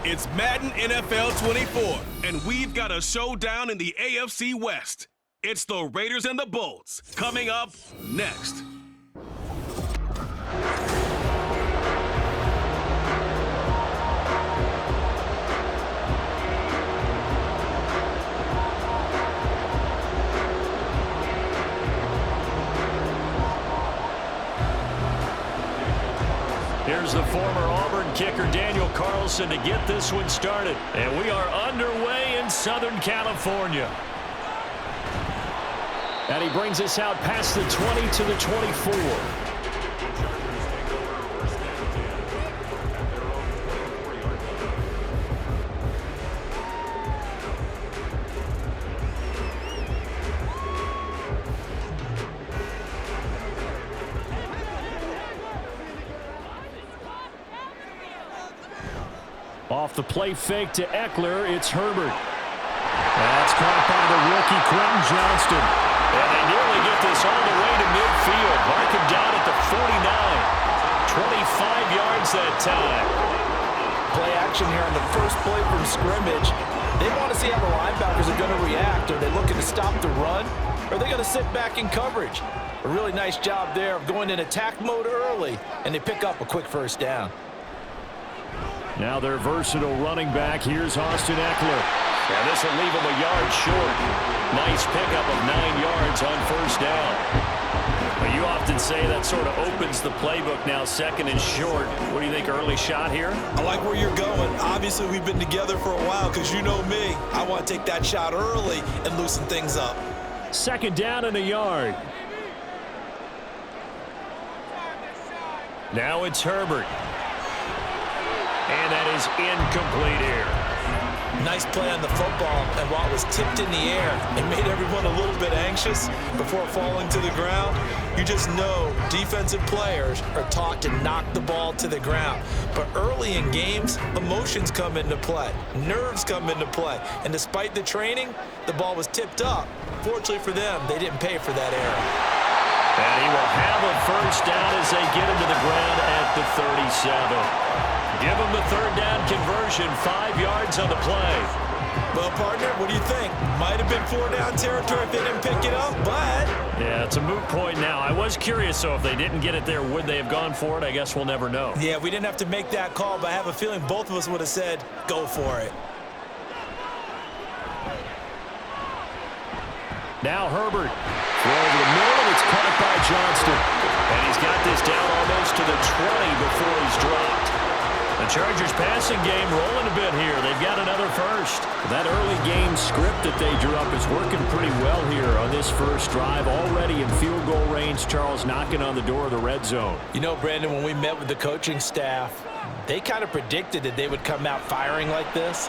It's Madden NFL 24, and we've got a showdown in the AFC West. It's the Raiders and the Bolts, coming up next. Here's the former Auburn kicker Daniel Carlson to get this one started. And we are underway in Southern California. And he brings us out past the 20 to the 24. Off the play fake to Eckler, it's Herbert. That's caught by the rookie Quentin Johnston. And they nearly get this all the way to midfield. Mark him down at the 49. 25 yards that time. Play action here on the first play from scrimmage. They want to see how the linebackers are going to react. Are they looking to stop the run? Or are they going to sit back in coverage? A really nice job there of going in attack mode early, and they pick up a quick first down. Now their versatile running back. Here's Austin Eckler. And this will leave him a yard short. Nice pickup of 9 yards on first down. But you often say that sort of opens the playbook now, second and short. What do you think, early shot here? I like where you're going. Obviously, we've been together for a while because you know me. I want to take that shot early and loosen things up. Second down and a yard. Now it's Herbert. And that is incomplete here. Nice play on the football, and while it was tipped in the air, it made everyone a little bit anxious before falling to the ground. You just know defensive players are taught to knock the ball to the ground. But early in games, emotions come into play. Nerves come into play. And despite the training, the ball was tipped up. Fortunately for them, they didn't pay for that error. And he will have a first down as they get him to the ground at the 37. Give him the third down conversion, 5 yards on the play. Well, partner, what do you think? Might have been 4-down territory if they didn't pick it up, but... Yeah, it's a moot point now. I was curious, so if they didn't get it there, would they have gone for it? I guess we'll never know. Yeah, we didn't have to make that call, but I have a feeling both of us would have said, go for it. Now Herbert. Throw over the middle, and it's caught by Johnston. And he's got this down almost to the 20 before he's dropped. The Chargers passing game rolling a bit here. They've got another first. That early game script that they drew up is working pretty well here on this first drive. Already in field goal range, Charles knocking on the door of the red zone. You know, Brandon, when we met with the coaching staff, they kind of predicted that they would come out firing like this.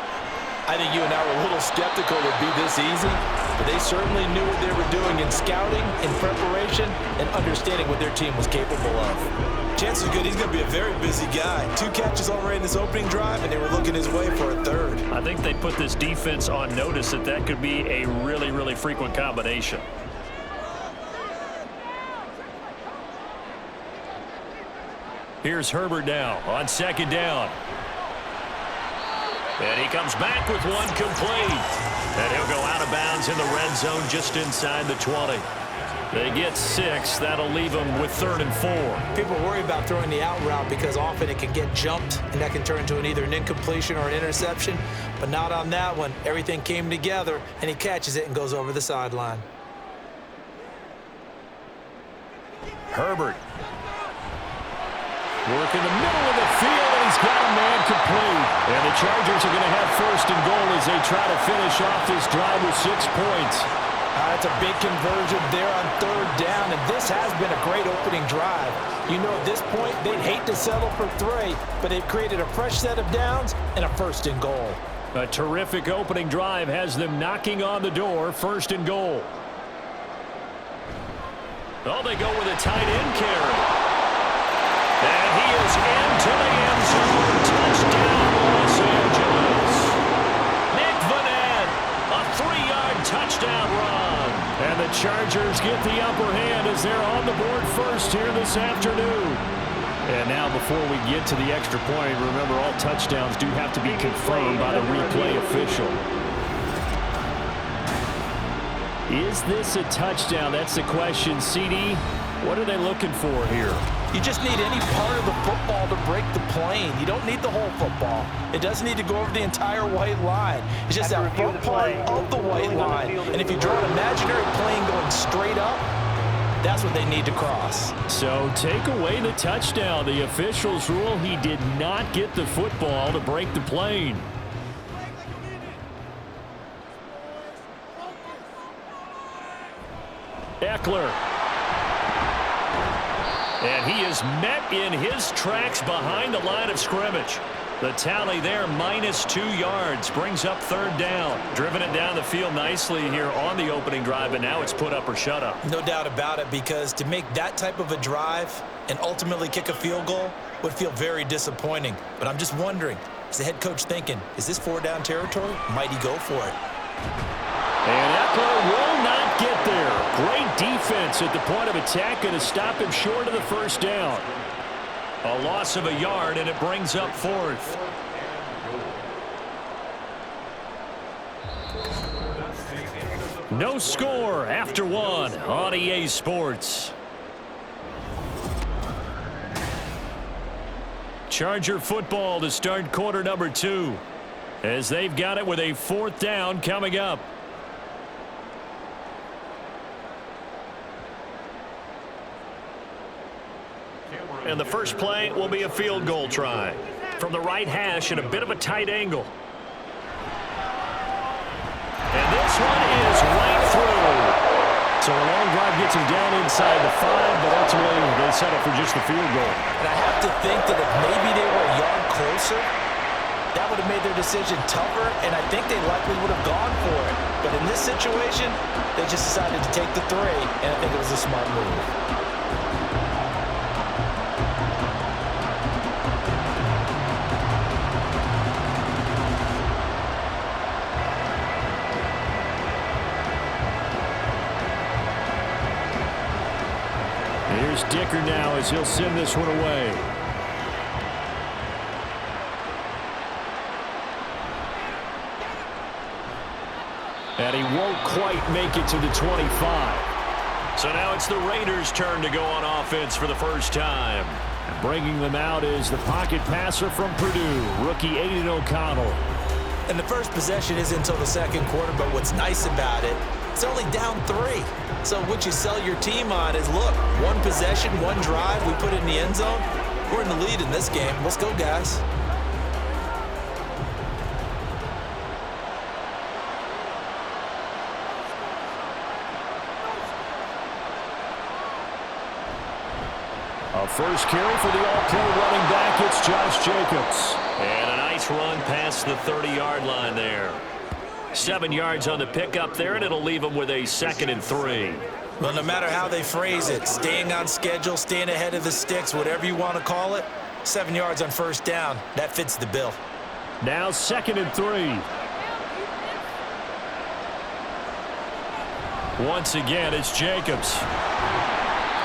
I think you and I were a little skeptical it would be this easy, but they certainly knew what they were doing in scouting, in preparation, and understanding what their team was capable of. Chances are good he's going to be a very busy guy. 2 catches already in this opening drive, and they were looking his way for a third. I think they put this defense on notice that that could be a really, really frequent combination. Here's Herbert now on second down. And he comes back with one complete. And he'll go out of bounds in the red zone just inside the 20. They get 6. That'll leave them with 3rd and 4. People worry about throwing the out route because often it can get jumped, and that can turn into either an incompletion or an interception. But not on that one. Everything came together, and he catches it and goes over the sideline. Herbert. Work in the middle of the field, and he's got a man complete. And the Chargers are going to have 1st and goal as they try to finish off this drive with 6 points. That's a big conversion there on 3rd down, and this has been a great opening drive. You know, at this point, they'd hate to settle for 3, but they've created a fresh set of downs and a 1st and goal. A terrific opening drive has them knocking on the door, 1st and goal. Oh, they go with a tight end carry. And he is into the end zone. Touchdown, Los Angeles. Nick Vanette, a 3-yard touchdown run. And the Chargers get the upper hand as they're on the board first here this afternoon. And now before we get to the extra point, remember all touchdowns do have to be confirmed by the replay official. Is this a touchdown? That's the question. CD, what are they looking for here? You just need any part of the football to break the plane. You don't need the whole football. It doesn't need to go over the entire white line. It's just that front part of the white line. And if you draw an imaginary plane going straight up, that's what they need to cross. So take away the touchdown. The officials rule he did not get the football to break the plane. Eckler. And he is met in his tracks behind the line of scrimmage. The tally there, -2 yards, brings up 3rd down. Driven it down the field nicely here on the opening drive, and now it's put up or shut up. No doubt about it, because to make that type of a drive and ultimately kick a field goal would feel very disappointing. But I'm just wondering, is the head coach thinking, is this 4-down territory? Might he go for it? And Eckler will not get there. Great defense at the point of attack, going to stop him short of the 1st down. A loss of a yard, and it brings up 4th. No score after 1 on EA Sports. Charger football to start quarter number 2, as they've got it with a 4th down coming up. And the first play will be a field goal try from the right hash at a bit of a tight angle. And this one is right through. So a long drive gets him down inside the 5, but ultimately they settle for just the field goal. And I have to think that if maybe they were a yard closer, that would have made their decision tougher, and I think they likely would have gone for it. But in this situation, they just decided to take the 3, and I think it was a smart move. Here's Dicker now as he'll send this one away. And he won't quite make it to the 25. So now it's the Raiders' turn to go on offense for the first time. Bringing them out is the pocket passer from Purdue, rookie Aiden O'Connell. And the first possession isn't until the 2nd quarter, but what's nice about it, it's only down 3. So what you sell your team on is, look, 1 possession, 1 drive, we put it in the end zone. We're in the lead in this game. Let's go, guys. A first carry for the all-pro running back, it's Josh Jacobs. And a nice run past the 30-yard line there. 7 yards on the pickup there, and it'll leave them with a 2nd and 3. Well, no matter how they phrase it, staying on schedule, staying ahead of the sticks, whatever you want to call it, 7 yards on 1st down, that fits the bill. Now 2nd and 3. Once again, it's Jacobs.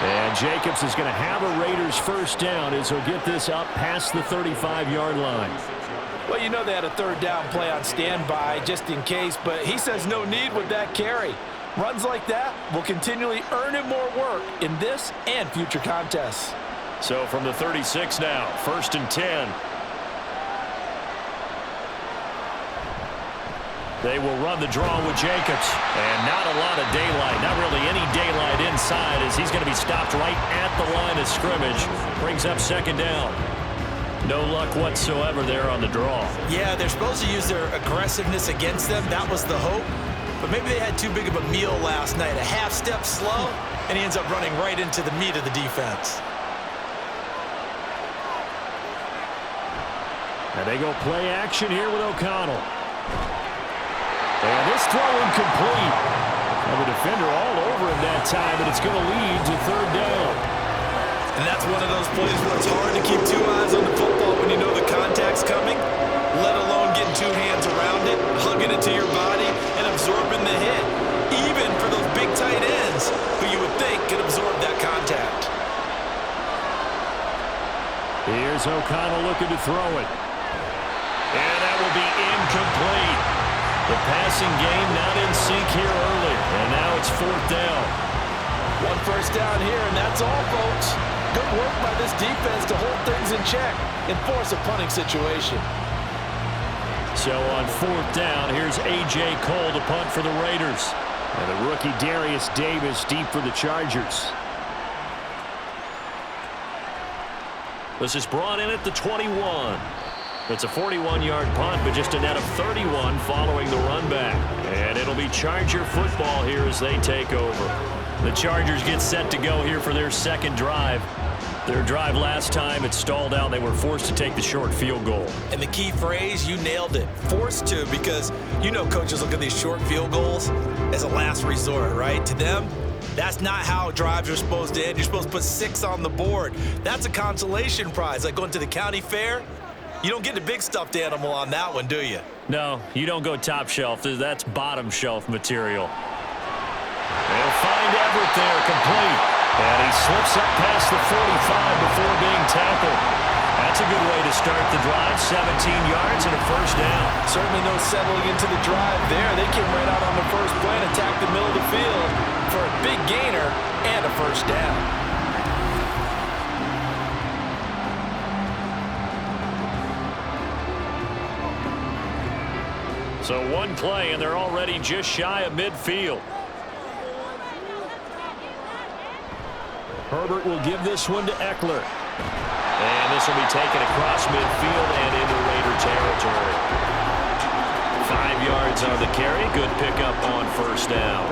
And Jacobs is going to have a Raiders 1st down as he'll get this up past the 35-yard line. Well, you know they had a 3rd down play on standby just in case, but he says no need with that carry. Runs like that will continually earn him more work in this and future contests. So from the 36 now, 1st and 10. They will run the draw with Jacobs. And not a lot of daylight, not really any daylight inside, as he's going to be stopped right at the line of scrimmage. Brings up 2nd down. No luck whatsoever there on the draw. Yeah, they're supposed to use their aggressiveness against them. That was the hope. But maybe they had too big of a meal last night. A half step slow, and he ends up running right into the meat of the defense. And they go play action here with O'Connell. And this throw incomplete. And the defender all over him that time, but it's going to lead to 3rd down. And that's one of those plays where it's hard to keep 2 eyes on the football when you know the contact's coming, let alone getting 2 hands around it, hugging it to your body, and absorbing the hit, even for those big tight ends who you would think could absorb that contact. O'Connell looking to throw it. And that will be incomplete. The passing game not in sync here early. And now it's 4th down. 1 first down here, and that's all, folks. Good work by this defense to hold things in check and force a punting situation. So on 4th down, here's A.J. Cole to punt for the Raiders. And the rookie Darius Davis deep for the Chargers. This is brought in at the 21. It's a 41-yard punt, but just a net of 31 following the run back. And it'll be Charger football here as they take over. The Chargers get set to go here for their second drive. Their drive last time, it stalled out. They were forced to take the short field goal. And the key phrase, you nailed it. Forced to, because you know coaches look at these short field goals as a last resort, right? To them, that's not how drives are supposed to end. You're supposed to put 6 on the board. That's a consolation prize, like going to the county fair. You don't get the big stuffed animal on that one, do you? No, you don't go top shelf. That's bottom shelf material. They'll find Everett there, complete. And he slips up past the 45 before being tackled. That's a good way to start the drive. 17 yards and a first down. Certainly no settling into the drive there. They came right out on the first play and attacked the middle of the field for a big gainer and a first down. So one play, and they're already just shy of midfield. Herbert will give this one to Eckler. And this will be taken across midfield and into Raider territory. 5 yards on the carry. Good pickup on first down.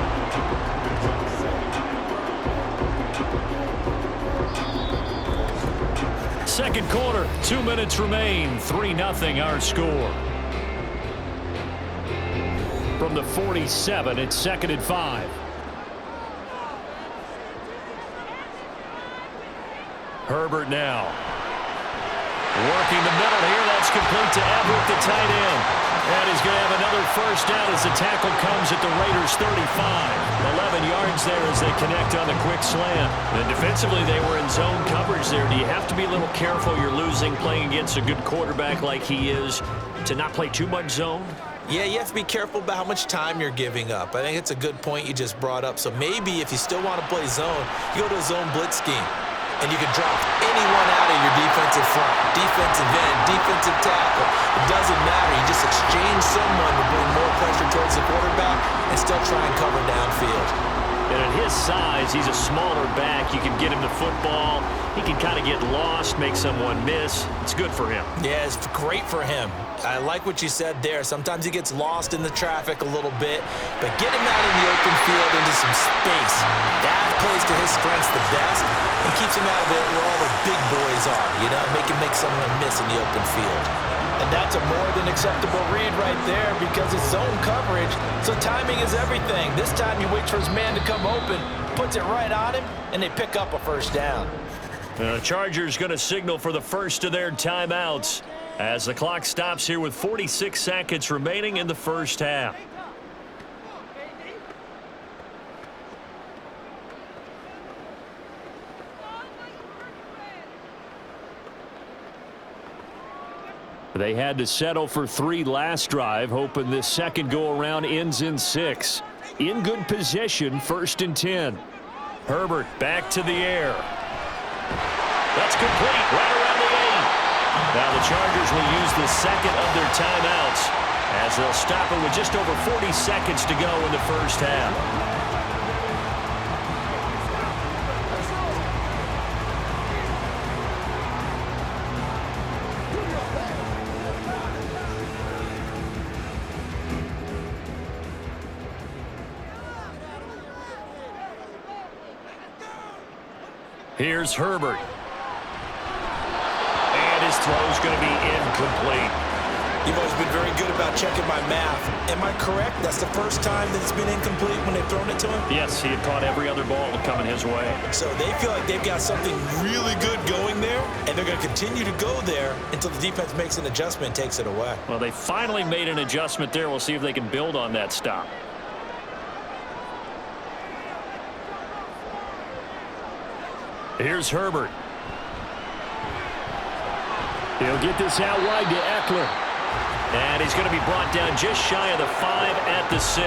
Second quarter, 2 minutes remain. 3-0 our score. From the 47, it's 2nd and 5. Herbert now. Working the middle here. That's complete to Everett, the tight end. And he's going to have another first down as the tackle comes at the Raiders' 35. 11 yards there as they connect on the quick slant. And defensively, they were in zone coverage there. Do you have to be a little careful? You're losing playing against a good quarterback like he is to not play too much zone? Yeah, you have to be careful about how much time you're giving up. I think it's a good point you just brought up. So maybe if you still want to play zone, you go to a zone blitz scheme. And you can drop anyone out of your defensive front, defensive end, defensive tackle. It doesn't matter. You just exchange someone to bring more pressure towards the quarterback and still try and cover downfield. And at his size, he's a smaller back. You can get him the football. He can kind of get lost, make someone miss. It's good for him. Yeah, it's great for him. I like what you said there. Sometimes he gets lost in the traffic a little bit, but get him out in the open field into some space. That plays to his strengths the best and keeps him out of it where all the big boys are, you know, make him make someone miss in the open field. And that's a more than acceptable read right there because it's zone coverage, so timing is everything. This time he waits for his man to come open, puts it right on him, and they pick up a first down. The Chargers going to signal for the first of their timeouts as the clock stops here with 46 seconds remaining in the first half. They had to settle for 3 last drive, hoping this second go-around ends in 6. In good position, 1st and 10. Herbert back to the air. That's complete, right around the 8. Now the Chargers will use the second of their timeouts as they'll stop it with just over 40 seconds to go in the first half. Here's Herbert. And his throw's going to be incomplete. You've always been very good about checking my math. Am I correct? That's the first time that it's been incomplete when they've thrown it to him? Yes, he had caught every other ball coming his way. So they feel like they've got something really good going there, and they're going to continue to go there until the defense makes an adjustment and takes it away. Well, they finally made an adjustment there. We'll see if they can build on that stop. Here's Herbert. He'll get this out wide to Eckler. And he's going to be brought down just shy of the 5 at the 6.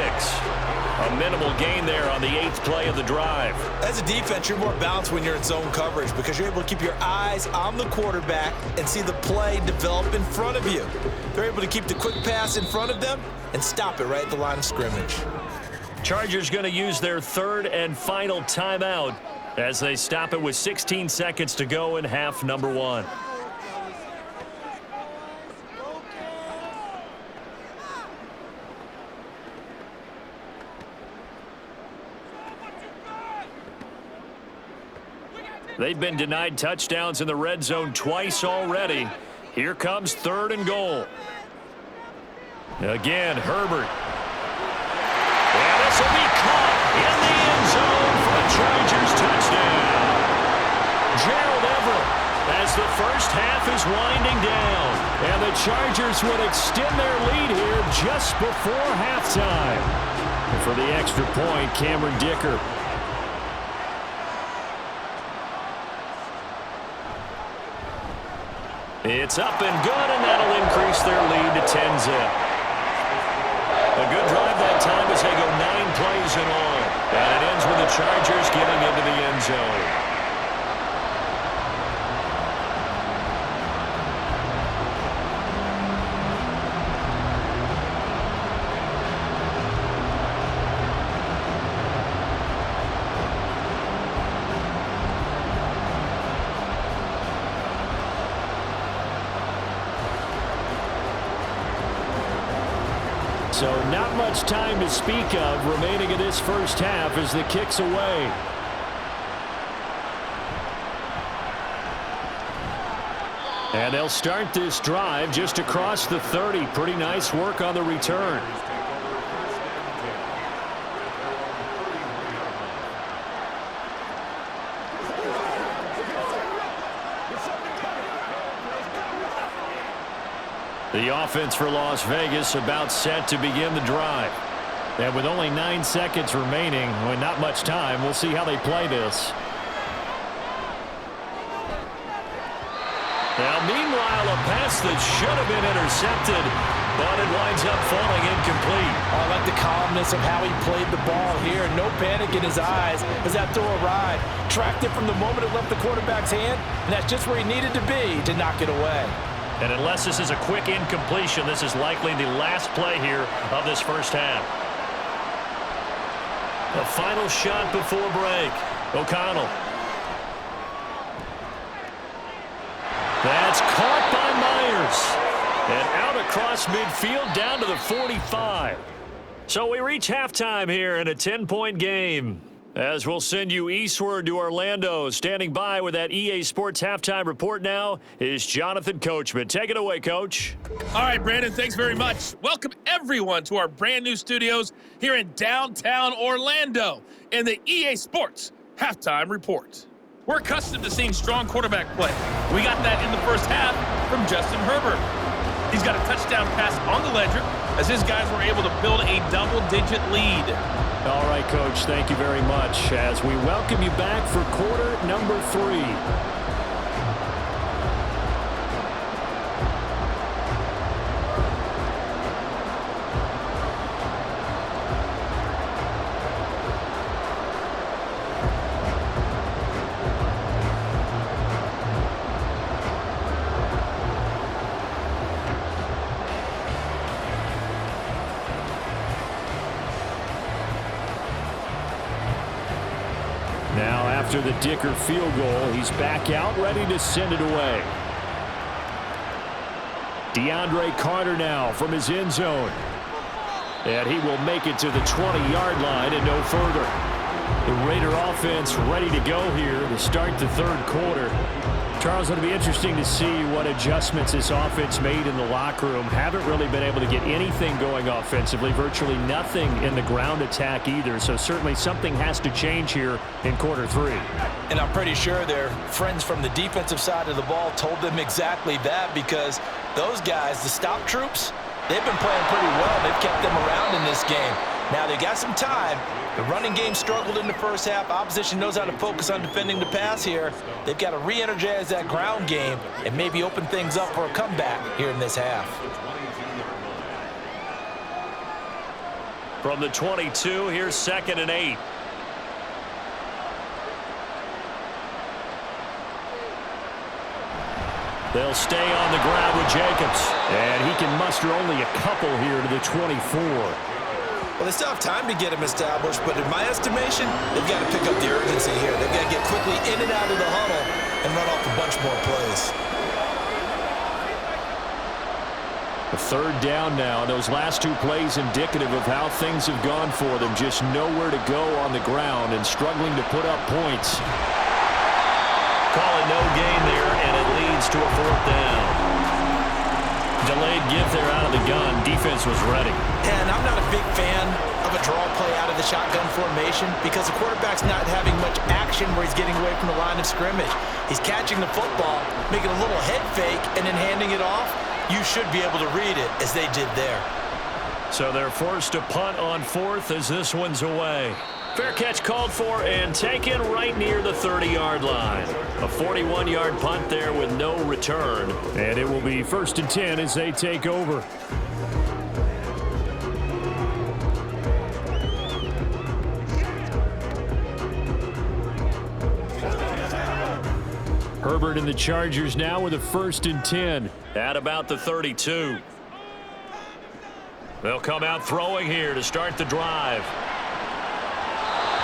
A minimal gain there on the 8th play of the drive. As a defense, you're more balanced when you're in zone coverage because you're able to keep your eyes on the quarterback and see the play develop in front of you. They're able to keep the quick pass in front of them and stop it right at the line of scrimmage. Chargers going to use their 3rd and final timeout as they stop it with 16 seconds to go in half number 1. They've been denied touchdowns in the red zone twice already. Here comes 3rd and goal. Again, Herbert. And this will be caught in the end zone for a Chargers touchdown. Gerald Everett as the first half is winding down. And the Chargers would extend their lead here just before halftime. And for the extra point, Cameron Dicker. It's up and good, and that'll increase their lead to 10-zip. A good drive that time as they go 9 plays in all. And it ends with the Chargers getting into the end zone. So not much time to speak of remaining in this first half as the kick's away. And they'll start this drive just across the 30. Pretty nice work on the return. The offense for Las Vegas about set to begin the drive. And with only 9 seconds remaining, with not much time, we'll see how they play this. Now, meanwhile, a pass that should have been intercepted, but it winds up falling incomplete. I like the calmness of how he played the ball here. No panic in his eyes as that throw arrived. Tracked it from the moment it left the quarterback's hand, and that's just where he needed to be to knock it away. And unless this is a quick incompletion, this is likely the last play here of this first half. The final shot before break. O'Connell. That's caught by Myers. And out across midfield down to the 45. So we reach halftime here in a 10-point game. As we'll send you eastward to Orlando. Standing by with that EA Sports halftime report now is Jonathan Coachman. Take it away, Coach. All right, Brandon, thanks very much. Welcome, everyone, to our brand new studios here in downtown Orlando in the EA Sports halftime report. We're accustomed to seeing strong quarterback play. We got that in the first half from Justin Herbert. He's got a touchdown pass on the ledger as his guys were able to build a double-digit lead. All right, Coach, thank you very much as we welcome you back for quarter number 3. Now, after the Dicker field goal, he's back out, ready to send it away. DeAndre Carter now from his end zone. And he will make it to the 20-yard line and no further. The Raider offense ready to go here to start the third quarter. Charles, it'll be interesting to see what adjustments this offense made in the locker room. Haven't really been able to get anything going offensively, virtually nothing in the ground attack either. So certainly something has to change here in quarter 3. And I'm pretty sure their friends from the defensive side of the ball told them exactly that, because those guys, the stop troops, they've been playing pretty well. They've kept them around in this game. Now, they got some time. The running game struggled in the first half. Opposition knows how to focus on defending the pass here. They've got to re-energize that ground game and maybe open things up for a comeback here in this half. From the 22, here's 2nd and 8. They'll stay on the ground with Jacobs. And he can muster only a couple here to the 24. Well, they still have time to get him established, but in my estimation, they've got to pick up the urgency here. They've got to get quickly in and out of the huddle and run off a bunch more plays. A 3rd down now. Those last 2 plays indicative of how things have gone for them. Just nowhere to go on the ground and struggling to put up points. Call it no gain there, and it leads to a 4th down. Delayed give there out of the gun. Defense was ready. And I'm not a big fan of a draw play out of the shotgun formation because the quarterback's not having much action where he's getting away from the line of scrimmage. He's catching the football, making a little head fake, and then handing it off. You should be able to read it as they did there. So they're forced to punt on 4th as this one's away. Fair catch called for and taken right near the 30-yard line. A 41-yard punt there with no return. And it will be 1st and 10 as they take over. Herbert and the Chargers now with a 1st and 10 at about the 32. They'll come out throwing here to start the drive.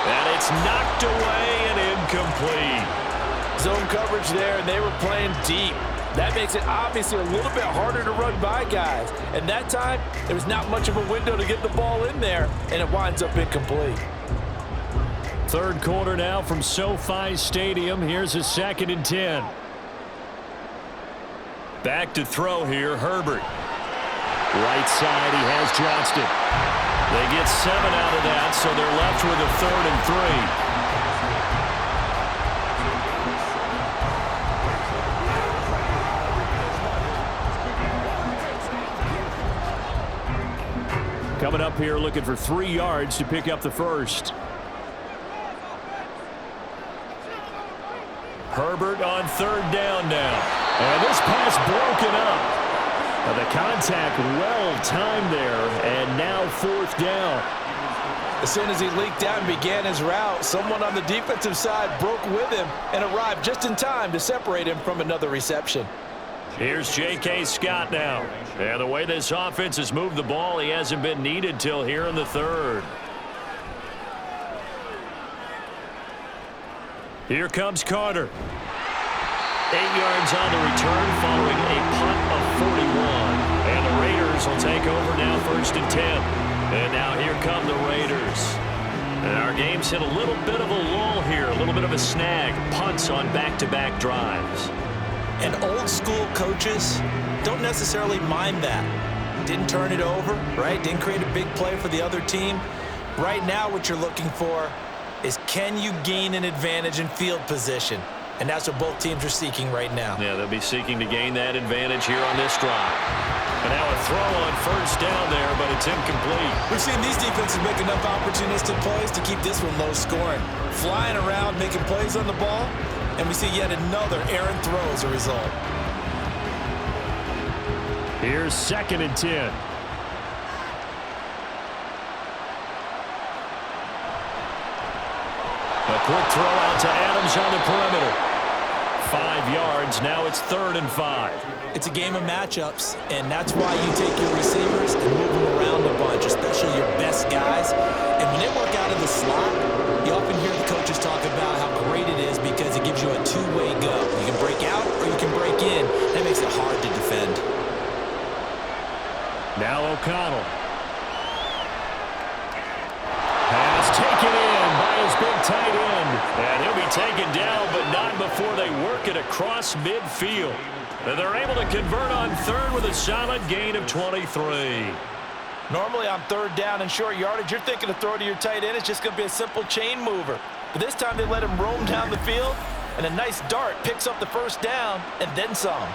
And it's knocked away and incomplete. Zone coverage there, and they were playing deep. That makes it obviously a little bit harder to run by guys. And that time, there was not much of a window to get the ball in there, and it winds up incomplete. 3rd quarter now from SoFi Stadium. Here's a 2nd and 10. Back to throw here, Herbert. Right side, he has Johnston. They get 7 out of that, so they're left with a 3rd and 3. Coming up here looking for 3 yards to pick up the 1st. Herbert on 3rd down now. And this pass broken up. The contact well timed there, and now 4th down. As soon as he leaked out and began his route, someone on the defensive side broke with him and arrived just in time to separate him from another reception. Here's J.K. Scott now. And the way this offense has moved the ball, he hasn't been needed till here in the 3rd. Here comes Carter. 8 yards on the return following a punt of 41. And the Raiders will take over now 1st and 10. And now here come the Raiders. And our game's hit a little bit of a lull here, a little bit of a snag. Punts on back-to-back drives. And old school coaches don't necessarily mind that. Didn't turn it over, right? Didn't create a big play for the other team. Right now what you're looking for is can you gain an advantage in field position? And that's what both teams are seeking right now. Yeah, they'll be seeking to gain that advantage here on this drive. And now a throw on 1st down there, but it's incomplete. We've seen these defenses make enough opportunistic plays to keep this one low scoring. Flying around, making plays on the ball, and we see yet another errant throw as a result. Here's 2nd and 10. A quick throw out to Adams on the perimeter. 5 yards. Now it's 3rd and 5. It's a game of matchups, and that's why you take your receivers and move them around a bunch, especially your best guys. And when they work out of the slot, you often hear the coaches talk about how great it is because it gives you a two-way go. You can break out or you can break in. That makes it hard to defend. Now O'Connell. Pass taken in by his big tight end. And he'll be taken down, but not before they work it across midfield. And they're able to convert on 3rd with a solid gain of 23. Normally on 3rd down and short yardage, you're thinking to throw to your tight end. It's just going to be a simple chain mover. But this time they let him roam down the field, and a nice dart picks up the 1st down and then some.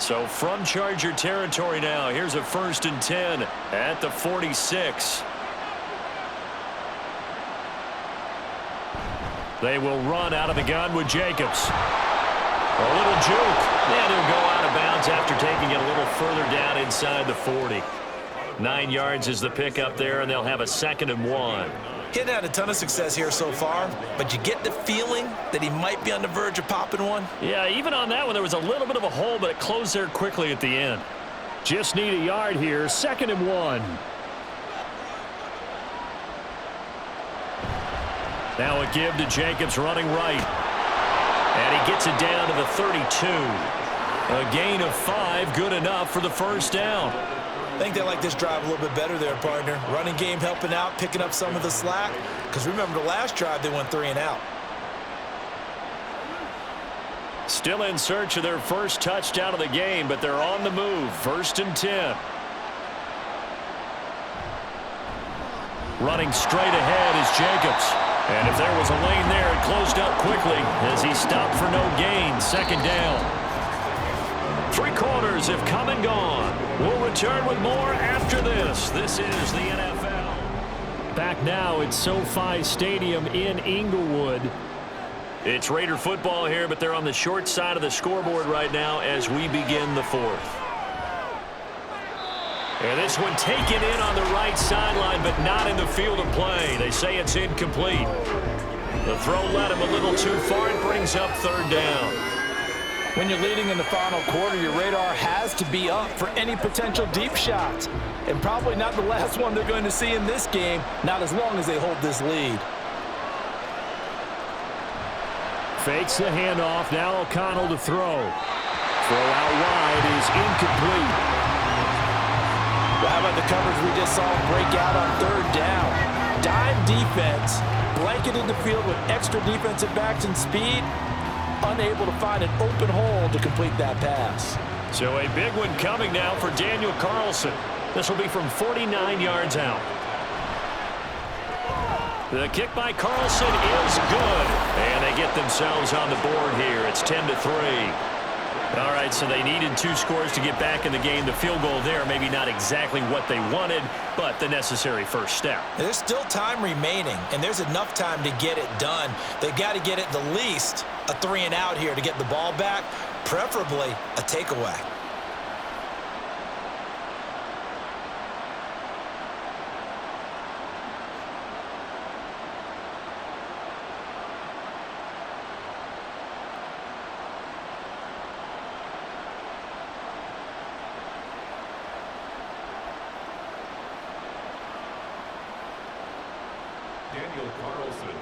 So from Charger territory now, here's a 1st and 10 at the 46. They will run out of the gun with Jacobs. A little juke. And he'll go out of bounds after taking it a little further down inside the 40. 9 yards is the pickup there, and they'll have a 2nd and 1. He hadn't had a ton of success here so far, but you get the feeling that he might be on the verge of popping one. Yeah, even on that one, there was a little bit of a hole, but it closed there quickly at the end. Just need a yard here, 2nd and 1. Now a give to Jacobs running right. And he gets it down to the 32. A gain of 5, good enough for the 1st down. I think they like this drive a little bit better there, partner. Running game helping out, picking up some of the slack. Because remember the last drive, they went 3 and out. Still in search of their first touchdown of the game, but they're on the move. 1st and 10. Running straight ahead is Jacobs. And if there was a lane there, it closed up quickly as he stopped for no gain. 2nd down. 3 quarters have come and gone. We'll return with more after this. This is the NFL. Back now at SoFi Stadium in Inglewood. It's Raider football here, but they're on the short side of the scoreboard right now as we begin the 4th. And this one taken in on the right sideline, but not in the field of play. They say it's incomplete. The throw led him a little too far. It brings up 3rd down. When you're leading in the final quarter, your radar has to be up for any potential deep shots. And probably not the last one they're going to see in this game, not as long as they hold this lead. Fakes the handoff. Now O'Connell to throw. Throw out wide is incomplete. Well, how about the coverage we just saw break out on 3rd down? Dime defense, blanketed the field with extra defensive backs and speed, unable to find an open hole to complete that pass. So a big one coming now for Daniel Carlson. This will be from 49 yards out. The kick by Carlson is good. And they get themselves on the board here. It's 10-3. All right, so they needed 2 scores to get back in the game. The field goal there, maybe not exactly what they wanted, but the necessary first step. There's still time remaining, and there's enough time to get it done. They've got to get at the least a 3 and out here to get the ball back, preferably a takeaway.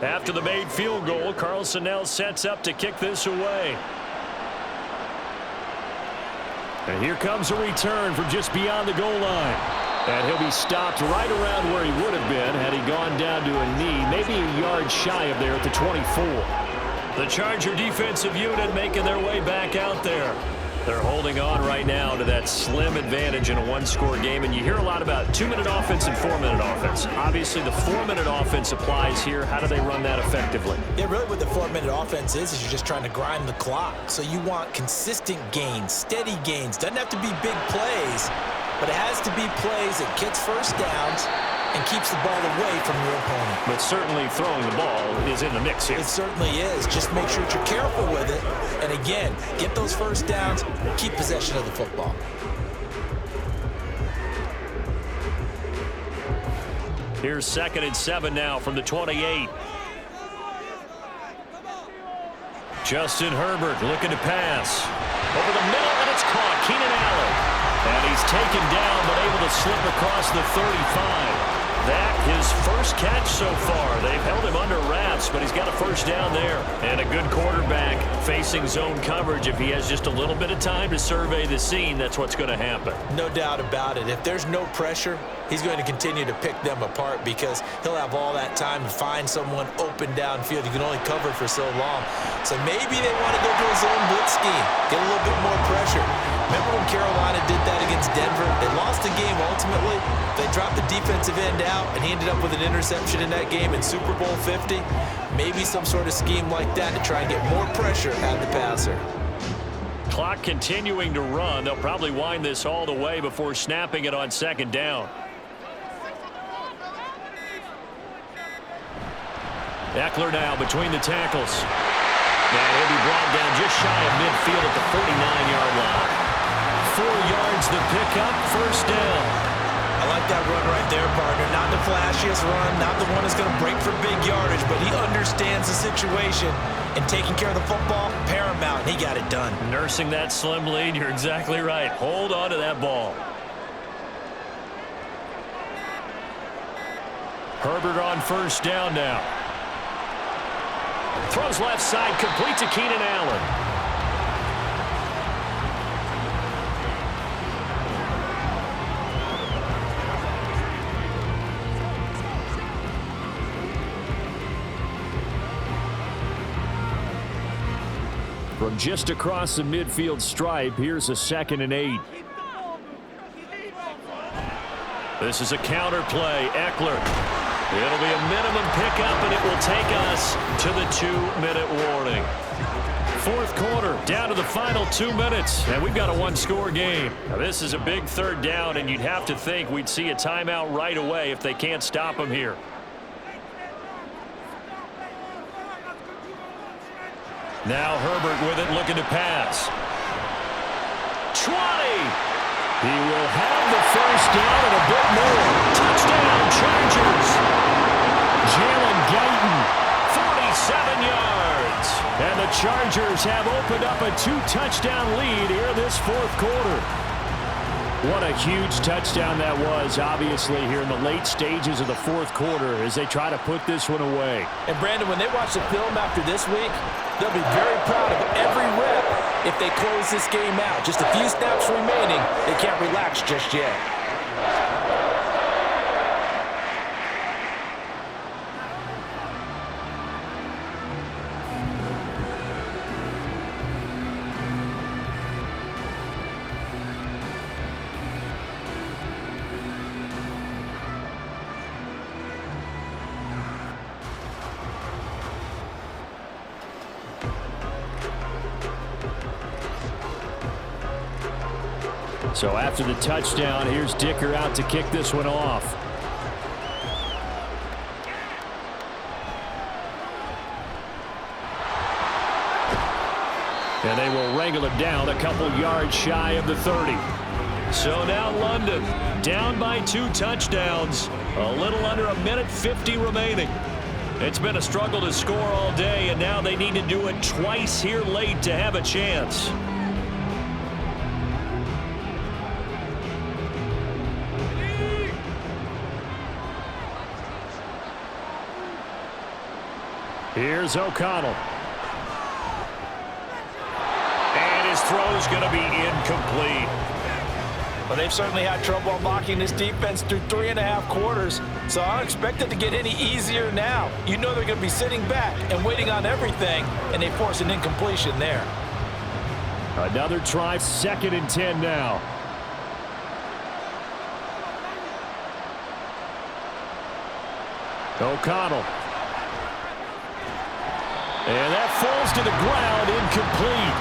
After the made field goal, Carlson now sets up to kick this away. And here comes a return from just beyond the goal line. And he'll be stopped right around where he would have been had he gone down to a knee, maybe a yard shy of there at the 24. The Charger defensive unit making their way back out there. They're holding on right now to that slim advantage in a 1-score game. And you hear a lot about 2-minute offense and 4-minute offense. Obviously, the 4-minute offense applies here. How do they run that effectively? Yeah, really what the 4-minute offense is you're just trying to grind the clock. So you want consistent gains, steady gains. Doesn't have to be big plays, but it has to be plays that gets first downs and keeps the ball away from your opponent. But certainly throwing the ball is in the mix here. It certainly is. Just make sure that you're careful with it. And again, get those first downs, keep possession of the football. Here's 2nd and 7 now from the 28. Justin Herbert looking to pass. Over the middle, and it's caught. Keenan Allen. And he's taken down, but able to slip across the 35. That his first catch so far. They've held him under wraps, but he's got a first down there. And a good quarterback facing zone coverage. If he has just a little bit of time to survey the scene, that's what's going to happen. No doubt about it. If there's no pressure, he's going to continue to pick them apart because he'll have all that time to find someone open downfield. You can only cover for so long. So maybe they want to go to a zone blitz scheme, get a little bit more pressure. Remember when Carolina did that against Denver? They lost the game ultimately. They dropped the defensive end out, and he ended up with an interception in that game in Super Bowl 50. Maybe some sort of scheme like that to try and get more pressure at the passer. clock continuing to run. They'll probably wind this all the way before snapping it on second down. Eckler now between the tackles. And he'll be brought down just shy of midfield at the 49-yard line. 4 yards the pickup, first down. I like that run right there, partner. Not the flashiest run, not the one that's going to break for big yardage, but he understands the situation, and taking care of the football, paramount. He got it done. Nursing that slim lead, you're exactly right. Hold on to that ball. Herbert on first down now. Throws left side, complete to Keenan Allen. From just across the midfield stripe, here's a 2nd and 8. This is a counter play. Eckler. It'll be a minimum pickup, and it will take us to the 2-minute warning. 4th quarter, down to the final 2 minutes, and we've got a 1-score game. Now, this is a big 3rd down, and you'd have to think we'd see a timeout right away if they can't stop them here. Now Herbert with it, looking to pass. 20! He will have the first down and a bit more. Touchdown, Chargers! Jalen Guyton, 47 yards. And the Chargers have opened up a 2-touchdown lead here this 4th quarter. What a huge touchdown that was, obviously, here in the late stages of the 4th quarter as they try to put this one away. And, Brandon, when they watch the film after this week, they'll be very proud of every rep if they close this game out. Just a few snaps remaining. They can't relax just yet. So after the touchdown, here's Dicker out to kick this one off. And they will wrangle it down a couple yards shy of the 30. So now London down by 2 touchdowns. A little under a minute 50 remaining. It's been a struggle to score all day, and now they need to do it twice here late to have a chance. Here's O'Connell. And his throw's going to be incomplete. Well, they've certainly had trouble unlocking this defense through 3.5 quarters, so I don't expect it to get any easier now. You know they're going to be sitting back and waiting on everything, and they force an incompletion there. Another try, 2nd and 10 now. O'Connell. And that falls to the ground, incomplete.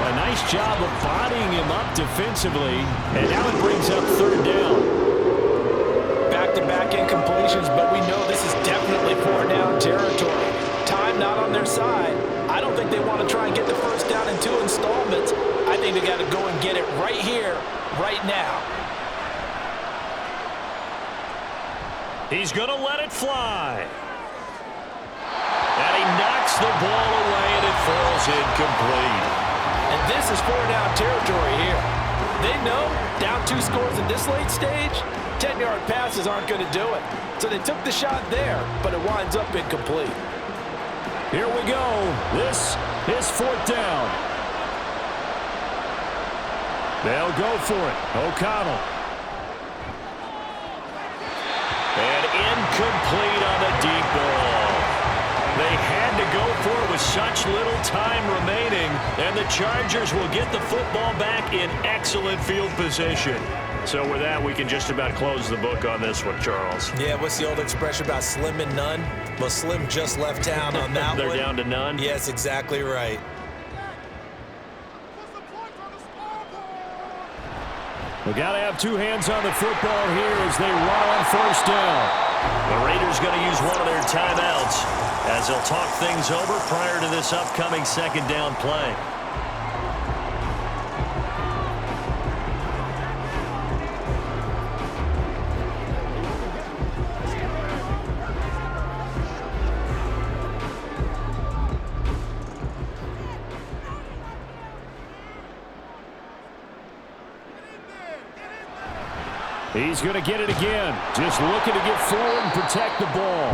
A nice job of bodying him up defensively. And now it brings up 3rd down. Back-to-back incompletions, but we know this is definitely 4-down territory. Time not on their side. I don't think they want to try and get the first down in 2 installments. I think they got to go and get it right here, right now. He's going to let it fly. And he knocks the ball away, and it falls incomplete. And this is 4-down territory here. They know down 2 scores at this late stage, 10-yard passes aren't going to do it. So they took the shot there, but it winds up incomplete. Here we go. This is 4th down. They'll go for it. O'Connell. And incomplete on the deep ball. They had to go for it with such little time remaining, and the Chargers will get the football back in excellent field position. So with that, we can just about close the book on this one, Charles. Yeah, what's the old expression about slim and none? Well, Slim just left town on that They're one. down to none? Yes, exactly right. We got to have two hands on the football here as they run on first down. The Raiders going to use one of their timeouts as they'll talk things over prior to this upcoming second down play. He's going to get it again. Just looking to get forward and protect the ball.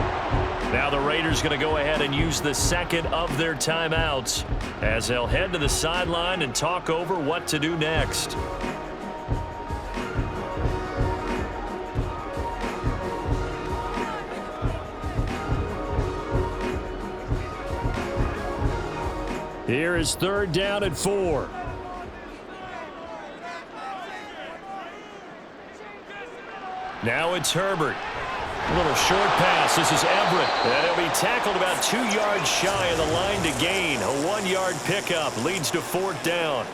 Now the Raiders going to go ahead and use the second of their timeouts as they'll head to the sideline and talk over what to do next. Here is third down and 4. Now it's Herbert. A little short pass. This is Everett. And he'll be tackled about 2 yards shy of the line to gain. A 1-yard pickup leads to fourth down.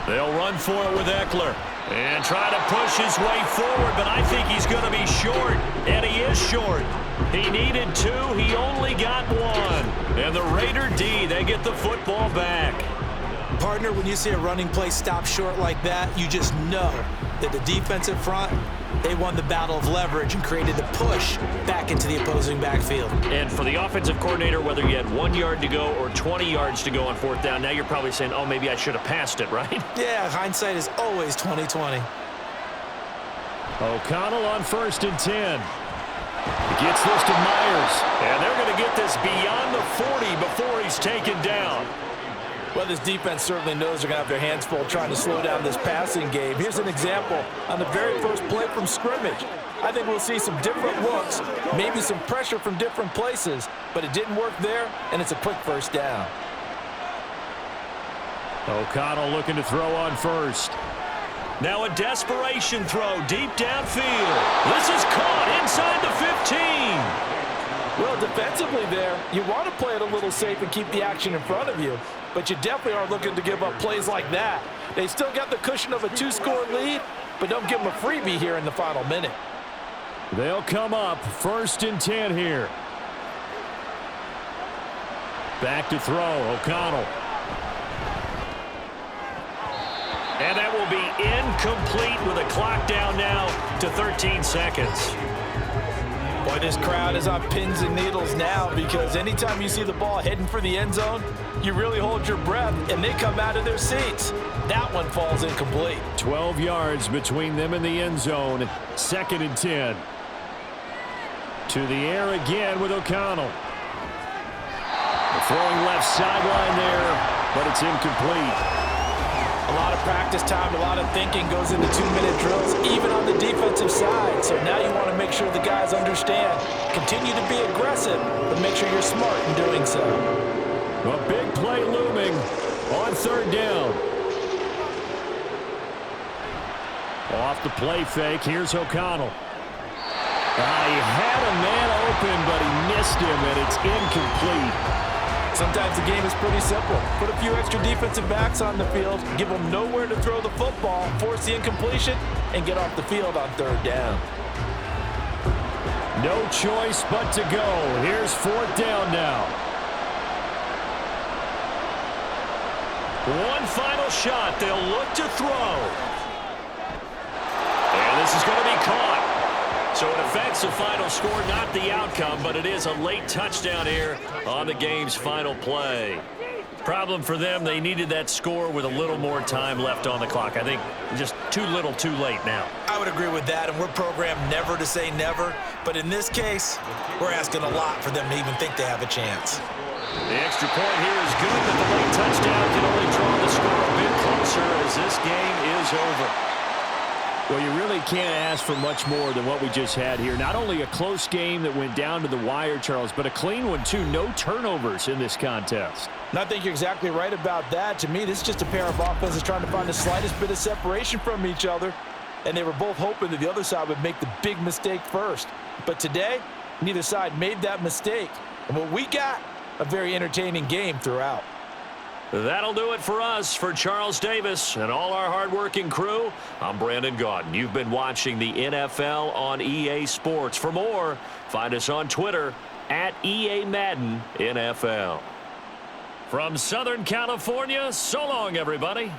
They'll run for it with Eckler. And try to push his way forward, but I think he's going to be short. And he is short. He needed 2. He only got 1. And the Raider D, they get the football back. Partner, when you see a running play stop short like that, you just know that the defensive front, they won the battle of leverage and created the push back into the opposing backfield. And for the offensive coordinator, whether you had 1 yard to go or 20 yards to go on fourth down, now you're probably saying, oh, maybe I should have passed it, right? Yeah, hindsight is always 20/20. O'Connell on first and 10. Gets this to Myers. And they're going to get this beyond the 40 before he's taken down. Well, this defense certainly knows they're going to have their hands full trying to slow down this passing game. Here's an example on the very first play from scrimmage. I think we'll see some different looks, maybe some pressure from different places, but it didn't work there, and it's a quick first down. O'Connell looking to throw on first. Now a desperation throw deep downfield. This is caught inside the 15. Well, defensively there, you want to play it a little safe and keep the action in front of you, but you definitely are looking to give up plays like that. They still got the cushion of a 2-score lead, but don't give them a freebie here in the final minute. They'll come up first and 10 here. Back to throw, O'Connell. And that will be incomplete with a clock down now to 13 seconds. Boy, this crowd is on pins and needles now because anytime you see the ball heading for the end zone, you really hold your breath, and they come out of their seats. That one falls incomplete. 12 yards between them and the end zone. Second and 10. To the air again with O'Connell. Throwing left sideline there, but it's incomplete. A lot of practice time, a lot of thinking goes into 2-minute drills, even on the defensive side. So now you want to make sure the guys understand. Continue to be aggressive, but make sure you're smart in doing so. A big play looming on third down. Off the play fake, here's O'Connell. He had a man open, but he missed him, and it's incomplete. Sometimes the game is pretty simple. Put a few extra defensive backs on the field, give them nowhere to throw the football, force the incompletion, and get off the field on third down. No choice but to go. Here's fourth down now. One final shot. They'll look to throw. And this is going to be caught. So it affects the final score, not the outcome, but it is a late touchdown here on the game's final play. Problem for them, they needed that score with a little more time left on the clock. I think just too little, too late now. I would agree with that, and we're programmed never to say never. But in this case, we're asking a lot for them to even think they have a chance. The extra point here is good, but the late touchdown can only draw the score a bit closer as this game is over. Well, you really can't ask for much more than what we just had here. Not only a close game that went down to the wire, Charles, but a clean one, too. No turnovers in this contest. And I think you're exactly right about that. To me, this is just a pair of offenses trying to find the slightest bit of separation from each other. And they were both hoping that the other side would make the big mistake first. But today, neither side made that mistake. And what we got, a very entertaining game throughout. That'll do it for us. For Charles Davis and all our hardworking crew, I'm Brandon Gaudin. You've been watching the NFL on EA Sports. For more, find us on Twitter at EA Madden NFL. From Southern California, so long, everybody.